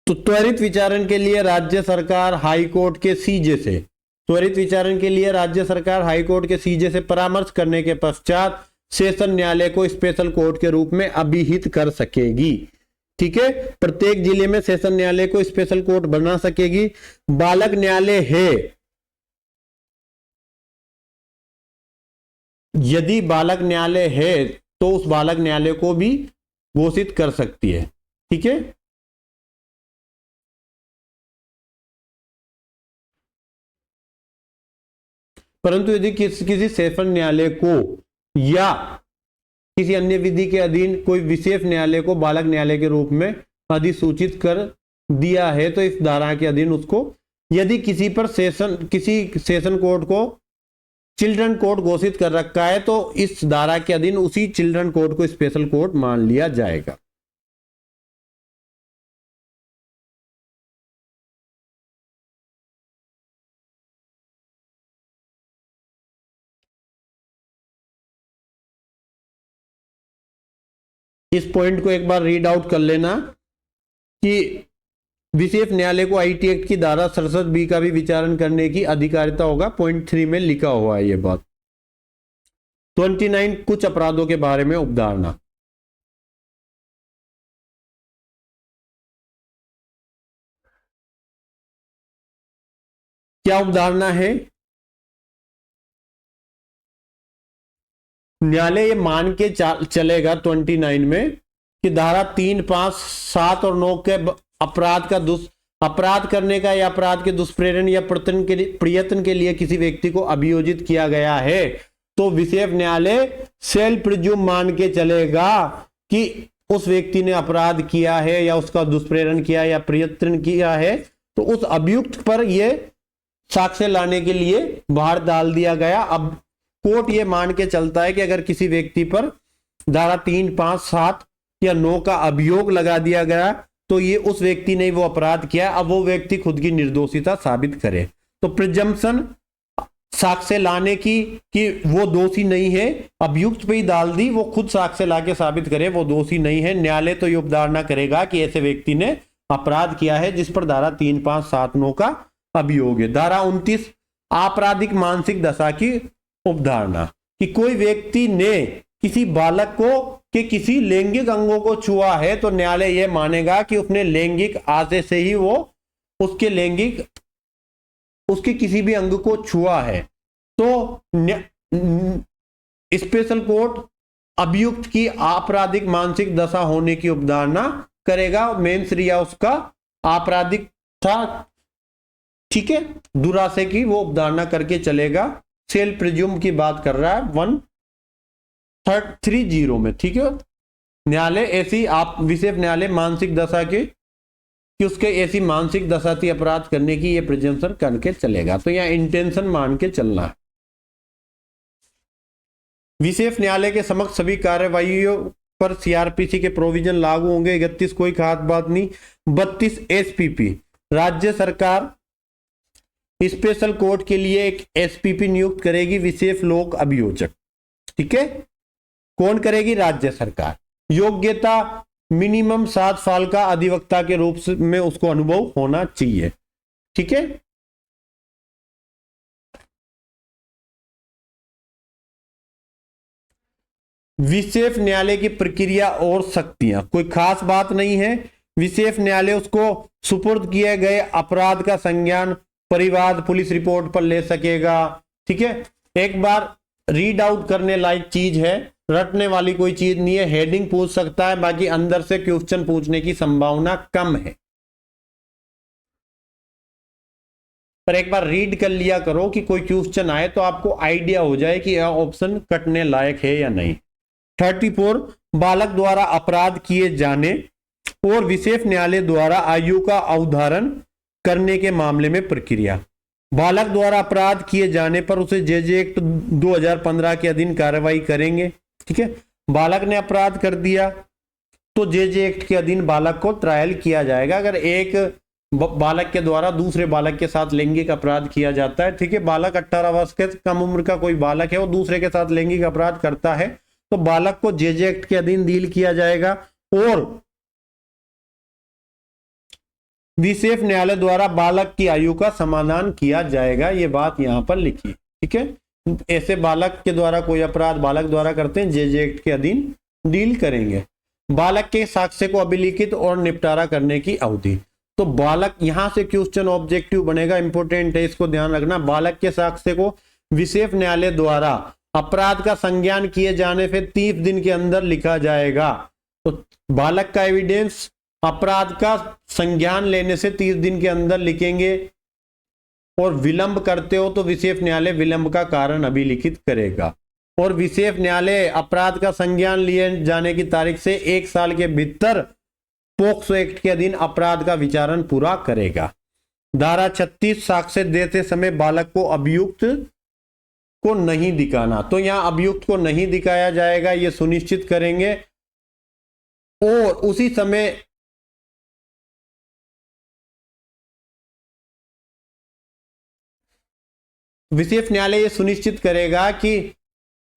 तो त्वरित विचारण के लिए राज्य सरकार हाई कोर्ट के सीजे से, त्वरित विचारण के लिए राज्य सरकार हाई कोर्ट के सीजे से परामर्श करने के पश्चात सेशन न्यायालय को स्पेशल कोर्ट के रूप में अभिहित कर सकेगी। ठीक है, प्रत्येक जिले में सेशन न्यायालय को स्पेशल कोर्ट बना सकेगी। बालक न्यायालय है यदि बालक न्यायालय है तो उस बालक न्यायालय को भी घोषित कर सकती है। ठीक है, परंतु यदि किसी सेशन न्यायालय को या किसी अन्य विधि के अधीन कोई विशेष न्यायालय को बालक न्यायालय के रूप में अधिसूचित कर दिया है तो इस धारा के अधीन उसको, यदि किसी सेशन कोर्ट को चिल्ड्रन कोर्ट घोषित कर रखा है तो इस धारा के अधीन उसी चिल्ड्रन कोर्ट को स्पेशल कोर्ट मान लिया जाएगा। इस पॉइंट को एक बार रीड आउट कर लेना कि विशेष न्यायालय को आईटी एक्ट की धारा 67 बी का भी विचारण करने की अधिकारिता होगा। पॉइंट 3 में लिखा हुआ है ये बात। 29 कुछ अपराधों के बारे में उपधारणा। क्या उपधारणा है? न्यायालय ये मान के चलेगा 29 में कि धारा 3, 5, 7 और 9 के अपराध करने का या अपराध के दुष्प्रेरण या प्रयत्न के लिए किसी व्यक्ति को अभियोजित किया गया है तो विशेष न्यायालय सेल्फ प्रिज्यूम मान के चलेगा कि उस व्यक्ति ने अपराध किया है या उसका दुष्प्रेरण किया या प्रयत्न किया है, तो उस अभियुक्त पर यह साक्ष्य लाने के लिए बाहर डाल दिया गया। अब कोर्ट ये मान के चलता है कि अगर किसी व्यक्ति पर धारा 3, 5, 7 या 9 का अभियोग लगा दिया गया तो ये उस व्यक्ति ने वो अपराध किया, अब वो व्यक्ति खुद की निर्दोषिता साबित करे। तो प्रिजम्पशन साक्ष्य लाने की कि वो दोषी नहीं है, अभियुक्त पे ही डाल दी, वो खुद साक्ष्य लाके साबित करे वो दोषी नहीं है। न्यायालय तो ये उपधारणा करेगा कि ऐसे व्यक्ति ने अपराध किया है जिस पर धारा 3, 5, 7, 9 का अभियोग है। धारा 29 आपराधिक मानसिक दशा की उपधारणा कि कोई व्यक्ति ने किसी बालक को के किसी लैंगिक अंगों को छुआ है तो न्यायालय यह मानेगा कि उसने लैंगिक आशय से ही वो उसके किसी भी अंग को छुआ है। तो स्पेशल कोर्ट अभियुक्त की आपराधिक मानसिक दशा होने की उपधारणा करेगा। मेंस रिया उसका आपराधिक था, ठीक है, दुराशय की वो उपधारणा करके चलेगा। सेल्फ प्रिज्यूम की बात कर रहा है 1330 में, ठीक है। न्यायालय ऐसी आप विशेष न्यायालय मानसिक दशा की कि उसके ऐसी मानसिक दशा थी अपराध करने की, ये प्रिजम्पशन करके चलेगा। तो यहां इंटेंशन मान के चलना है। विशेष न्यायालय के समक्ष सभी कार्यवाहियों पर सीआरपीसी के प्रोविजन लागू होंगे। 31 कोई खास बात नहीं। 32 एसपीपी राज्य सरकार स्पेशल कोर्ट के लिए एक एसपीपी नियुक्त करेगी, विशेष लोक अभियोजक, ठीक है। कौन करेगी? राज्य सरकार। योग्यता मिनिमम 7 साल का अधिवक्ता के रूप में उसको अनुभव होना चाहिए, ठीक है। विशेष न्यायालय की प्रक्रिया और शक्तियां कोई खास बात नहीं है। विशेष न्यायालय उसको सुपुर्द किए गए अपराध का संज्ञान परिवाद पुलिस रिपोर्ट पर ले सकेगा, ठीक है। एक बार रीड आउट करने लायक चीज है, रटने वाली कोई चीज नहीं है। हेडिंग पूछ सकता है, बाकी अंदर से क्वेश्चन पूछने की संभावना कम है। पर एक बार रीड कर लिया करो कि कोई क्वेश्चन आए तो आपको आइडिया हो जाए कि यह ऑप्शन कटने लायक है या नहीं। 34 बालक द्वारा अपराध किए जाने और विशेष न्यायालय द्वारा आयु का अवधारण करने के मामले में प्रक्रिया। बालक द्वारा अपराध किए जाने पर उसे जेजे एक्ट 2015 के अधीन कार्रवाई करेंगे, ठीक है। बालक ने अपराध कर दिया तो जेजे एक्ट के अधीन बालक को ट्रायल किया जाएगा। अगर एक बालक के द्वारा दूसरे बालक के साथ लैंगिक अपराध किया जाता है, ठीक है, बालक 18 वर्ष के कम उम्र का कोई बालक है वो दूसरे के साथ लैंगिक अपराध करता है तो बालक को जेजे एक्ट के अधीन डील किया जाएगा और विशेष न्यायालय द्वारा बालक की आयु का समाधान किया जाएगा। ये बात यहां पर लिखी, ठीक है। ऐसे बालक के द्वारा कोई अपराध बालक द्वारा करते हैं, जेजे एक्ट के अधीन डील करेंगे। बालक के साक्ष्य को अभिलिखित और निपटारा करने की अवधि। तो बालक यहां से क्वेश्चन ऑब्जेक्टिव बनेगा, इंपॉर्टेंट है, इसको ध्यान रखना। बालक के साक्ष्य को विशेष न्यायालय द्वारा अपराध का संज्ञान किए जाने से 30 दिन के अंदर लिखा जाएगा। तो बालक का एविडेंस अपराध का संज्ञान लेने से 30 दिन के अंदर लिखेंगे, और विलंब करते हो तो विशेष न्यायालय विलंब का कारण अभिलिखित करेगा, और विशेष न्यायालय अपराध का संज्ञान लिए जाने की तारीख से 1 साल के भीतर पोक्सो एक्ट के अधीन अपराध का विचारण पूरा करेगा। धारा 36 साक्ष्य देते समय बालक को अभियुक्त को नहीं दिखाना, तो यहां अभियुक्त को नहीं दिखाया जाएगा, यह सुनिश्चित करेंगे। और उसी समय विशेष न्यायालय यह सुनिश्चित करेगा कि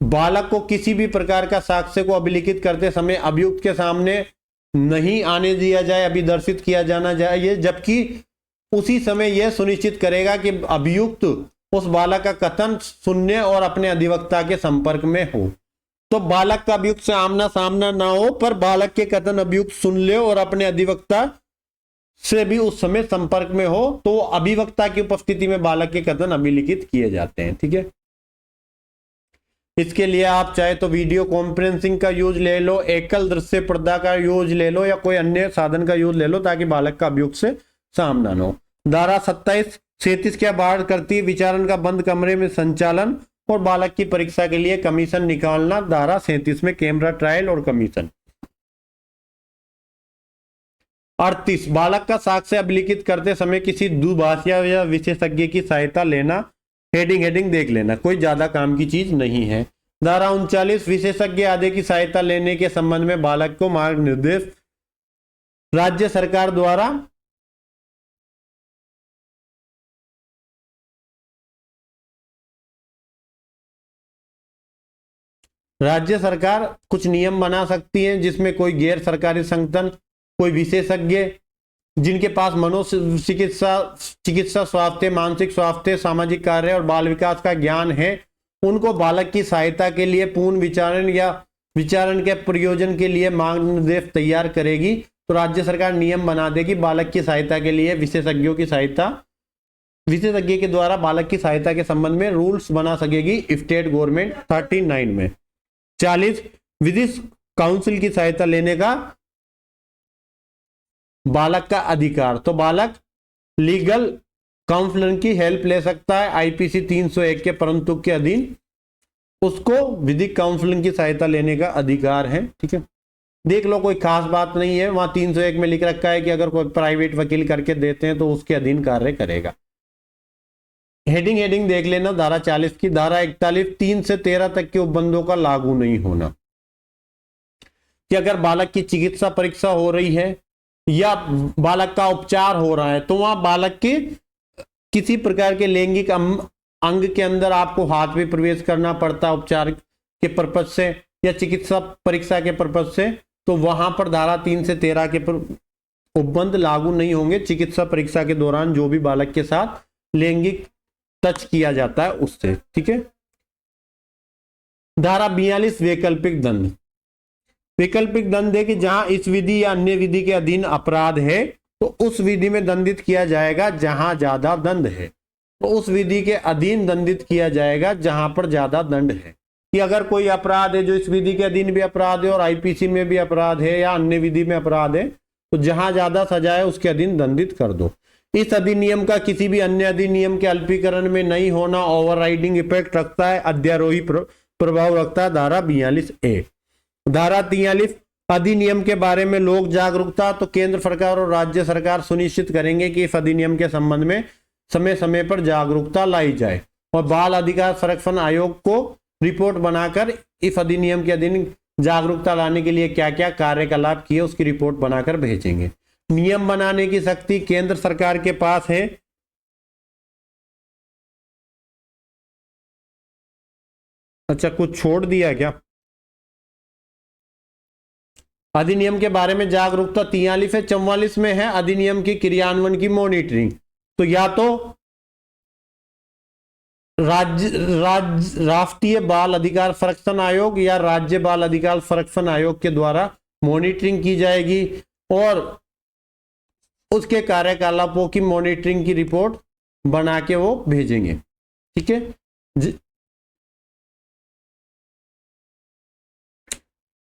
बालक को किसी भी प्रकार का साक्ष्य को अभिलिखित करते समय अभियुक्त के सामने नहीं आने दिया जाए, अभिदर्शित किया जाना चाहिए, जबकि उसी समय यह सुनिश्चित करेगा कि अभियुक्त उस बालक का कथन सुनने और अपने अधिवक्ता के संपर्क में हो। तो बालक का अभियुक्त से आमना सामना ना हो, पर बालक के कथन अभियुक्त सुन ले और अपने अधिवक्ता से भी उस समय संपर्क में हो, तो अभिवक्ता की उपस्थिति में बालक के कथन अभिलिखित किए जाते हैं। ठीक है, इसके लिए आप चाहे तो वीडियो कॉन्फ्रेंसिंग का यूज ले लो, एकल दृश्य पर्दा का यूज ले लो, या कोई अन्य साधन का यूज ले लो, ताकि बालक का अभियुक्त से सामना न हो। धारा 27-37 क्या बात करती है? विचारण का बंद कमरे में संचालन और बालक की परीक्षा के लिए कमीशन निकालना। धारा 37 में कैमरा ट्रायल और कमीशन। 38 बालक का साक्ष्य अभिलिखित करते समय किसी दुभाषिया या विशेषज्ञ की सहायता लेना। हेडिंग देख लेना, कोई ज्यादा काम की चीज नहीं है। धारा 39 विशेषज्ञ आदि की सहायता लेने के संबंध में बालक को मार्ग निर्देश राज्य सरकार द्वारा राज्य सरकार कुछ नियम बना सकती है, जिसमें कोई गैर सरकारी संगठन, कोई विशेषज्ञ जिनके पास चिकित्सा स्वास्थ्य, मानसिक स्वास्थ्य, सामाजिक कार्य और बाल विकास का ज्ञान है, उनको बालक की सहायता के लिए पूर्ण विचारण या विचारण के प्रयोजन के लिए मार्गनिर्देश तैयार करेगी। तो राज्य सरकार नियम बना देगी बालक की सहायता के लिए विशेषज्ञों की सहायता, विशेषज्ञ के द्वारा बालक की सहायता के संबंध में रूल्स बना सकेगी स्टेट गवर्नमेंट 39 में। 40 विधिक काउंसिल की सहायता लेने का बालक का अधिकार। तो बालक लीगल काउंसलर की हेल्प ले सकता है आईपीसी 301 के परंतु के अधीन उसको विधिक काउंसलिंग की सहायता लेने का अधिकार है। ठीक है, देख लो, कोई खास बात नहीं है। वहां 301 में लिख रखा है कि अगर कोई प्राइवेट वकील करके देते हैं तो उसके अधीन कार्य करेगा। हेडिंग देख लेना धारा 40 की। धारा 41 3 से 13 तक के उपबंधों का लागू नहीं होना, कि अगर बालक की चिकित्सा परीक्षा हो रही है या बालक का उपचार हो रहा है, तो वहां बालक के किसी प्रकार के लैंगिक अंग के अंदर आपको हाथ भी प्रवेश करना पड़ता है उपचार के पर्पज से या चिकित्सा परीक्षा के पर्पज से, तो वहां पर धारा 3 से 13 के उपबंध लागू नहीं होंगे चिकित्सा परीक्षा के दौरान जो भी बालक के साथ लैंगिक टच किया जाता है उससे। ठीक है, धारा 42 वैकल्पिक दंड। वैकल्पिक दंड है कि जहां इस विधि या अन्य विधि के अधीन अपराध है तो उस विधि में दंडित किया जाएगा जहां ज्यादा दंड है, तो उस विधि के अधीन दंडित किया जाएगा जहां पर ज्यादा दंड है। कि अगर कोई अपराध है जो इस विधि के अधीन भी अपराध है और आईपीसी में भी अपराध है या अन्य विधि में अपराध है, तो जहां ज्यादा सजा है उसके अधीन दंडित कर दो। इस अधिनियम का किसी भी अन्य अधिनियम के अल्पीकरण में नहीं होना ओवरराइडिंग इफेक्ट रखता है, अध्यारोही प्रभाव रखता है। धारा 42A। धारा 43 अधिनियम के बारे में लोक जागरूकता। तो केंद्र सरकार और राज्य सरकार सुनिश्चित करेंगे कि इस अधिनियम के संबंध में समय समय पर जागरूकता लाई जाए और बाल अधिकार संरक्षण आयोग को रिपोर्ट बनाकर इस अधिनियम के अधीन जागरूकता लाने के लिए क्या क्या कार्यकलाप किए उसकी रिपोर्ट बनाकर भेजेंगे। नियम बनाने की शक्ति केंद्र सरकार के पास है। अच्छा, कुछ छोड़ दिया क्या? अधिनियम के बारे में जागरूकता 43 है। 44 में है अधिनियम की क्रियान्वयन की मॉनिटरिंग। तो या तो राष्ट्रीय बाल अधिकार संरक्षण आयोग या राज्य बाल अधिकार संरक्षण आयोग के द्वारा मॉनिटरिंग की जाएगी और उसके कार्यकलापों की मॉनिटरिंग की रिपोर्ट बना के वो भेजेंगे। ठीक है,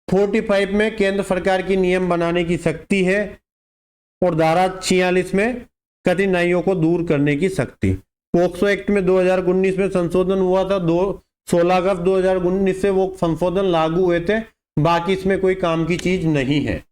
45 में केंद्र सरकार की नियम बनाने की शक्ति है और धारा 46 में कठिनाइयों को दूर करने की शक्ति। पोक्सो एक्ट में 2019 में संशोधन हुआ था, 16 अगस्त 2019 से वो संशोधन लागू हुए थे, बाकी इसमें कोई काम की चीज नहीं है।